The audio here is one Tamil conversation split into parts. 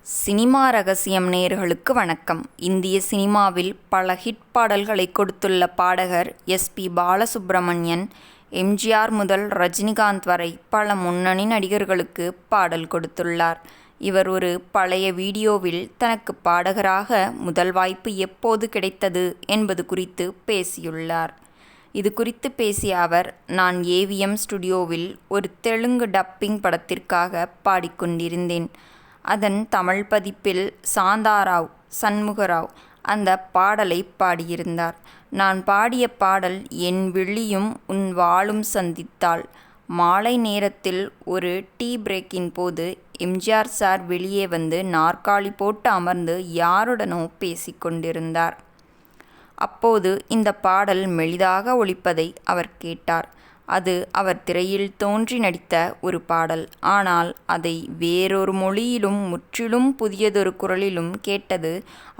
சினிமா ரகசியம் நேயர்களுக்கு வணக்கம். இந்திய சினிமாவில் பல ஹிட் பாடல்களை கொடுத்துள்ள பாடகர் எஸ்.பி. பாலசுப்ரமணியன். எம்.ஜி.ஆர். முதல் ரஜினிகாந்த் வரை பல முன்னணி நடிகர்களுக்கு பாடல் கொடுத்துள்ளார். இவர் ஒரு பழைய வீடியோவில் தனக்கு பாடகராக முதல் வாய்ப்பு எப்போது கிடைத்தது என்பது குறித்து பேசியுள்ளார். இது குறித்து பேசிய அவர், நான் ஏவிஎம் ஸ்டுடியோவில் ஒரு தெலுங்கு டப்பிங் படத்திற்காக பாடிக்கொண்டிருந்தேன். அதன் தமிழ் பதிப்பில் சாந்தாராவ் சண்முகராவ் அந்த பாடலை பாடியிருந்தார். நான் பாடிய பாடல் என் விழியும் உன் வாளும் சந்தித்தாள். மாலை நேரத்தில் ஒரு டீ பிரேக்கின் போது எம்.ஜி.ஆர். சார் வெளியே வந்து நாற்காலி போட்டு அமர்ந்து யாருடனோ பேசிக்கொண்டிருந்தார். அப்போது இந்த பாடல் மெலிதாக ஒலிப்பதை அவர் கேட்டார். அது அவர் திரையில் தோன்றி நடித்த ஒரு பாடல். ஆனால் அதை வேறொரு மொழியிலும் முற்றிலும் புதியதொரு குரலிலும் கேட்டது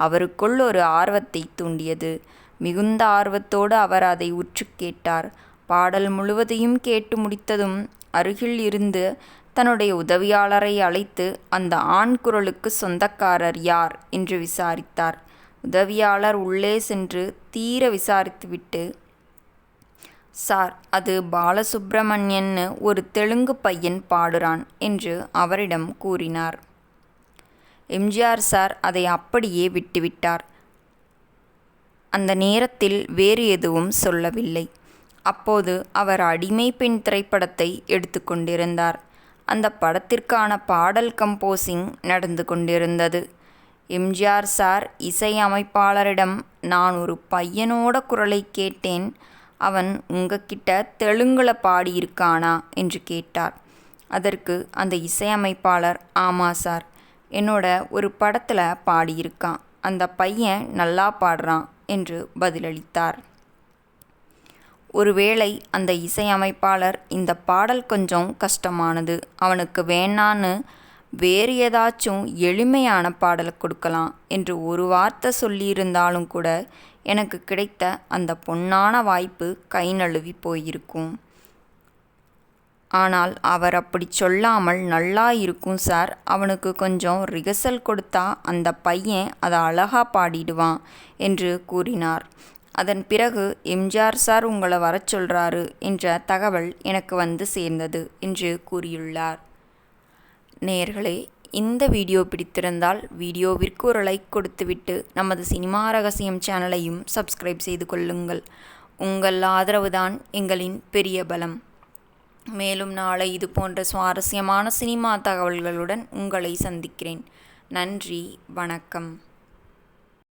அவருக்குள் ஒரு ஆர்வத்தை தூண்டியது. மிகுந்த ஆர்வத்தோடு அவர் அதை உற்று கேட்டார். பாடல் முழுவதையும் கேட்டு முடித்ததும் அருகில் இருந்து தன்னுடைய உதவியாளரை அழைத்து அந்த ஆண் குரலுக்கு சொந்தக்காரர் யார் என்று விசாரித்தார். உதவியாளர் உள்ளே சென்று தீர விசாரித்துவிட்டு, சார், அது பாலசுப்ரமணியன்னு ஒரு தெலுங்கு பையன் பாடுறான் என்று அவரிடம் கூறினார். எம்.ஜி.ஆர். சார் அதை அப்படியே விட்டுவிட்டார். அந்த நேரத்தில் வேறு எதுவும் சொல்லவில்லை. அப்போது அவர் அடிமை பெண் திரைப்படத்தை எடுத்து கொண்டிருந்தார். அந்த படத்திற்கான பாடல் கம்போசிங் நடந்து கொண்டிருந்தது. எம்.ஜி.ஆர். சார் இசையமைப்பாளரிடம், நான் ஒரு பையனோட குரலை கேட்டேன், அவன் உங்ககிட்ட தெலுங்குல பாடியிருக்கானா என்று கேட்டார். அதற்கு அந்த இசையமைப்பாளர், ஆமா சார், என்னோட ஒரு படத்தில் பாடியிருக்கான், அந்த பையன் நல்லா பாடுறான் என்று பதிலளித்தார். ஒருவேளை அந்த இசையமைப்பாளர், இந்த பாடல் கொஞ்சம் கஷ்டமானது, அவனுக்கு வேணான்னு வேறு ஏதாச்சும் எளிமையான பாடலை கொடுக்கலாம் என்று ஒரு வார்த்தை சொல்லியிருந்தாலும் கூட எனக்கு கிடைத்த அந்த பொன்னான வாய்ப்பு கை நழுவி போயிருக்கும். ஆனால் அவர் அப்படி சொல்லாமல், நல்லா இருக்கும் சார், அவனுக்கு கொஞ்சம் ரிகர்சல் கொடுத்தா அந்த பையன் அதை அழகா பாடிடுவான் என்று கூறினார். அதன் பிறகு எம்.ஜி.ஆர். சார் உங்களை வரச் சொல்றாரு என்ற தகவல் எனக்கு வந்து சேர்ந்தது என்று கூறியுள்ளார். நேயர்களே, இந்த வீடியோ பிடித்திருந்தால் வீடியோவிற்கு ஒரு லைக் கொடுத்துவிட்டு நமது சினிமா ரகசியம் சேனலையும் சப்ஸ்கிரைப் செய்து கொள்ளுங்கள். உங்கள் ஆதரவுதான் எங்களின் பெரிய பலம். மேலும் நாளை இது போன்ற சுவாரஸ்யமான சினிமா தகவல்களுடன் உங்களை சந்திக்கிறேன். நன்றி, வணக்கம்.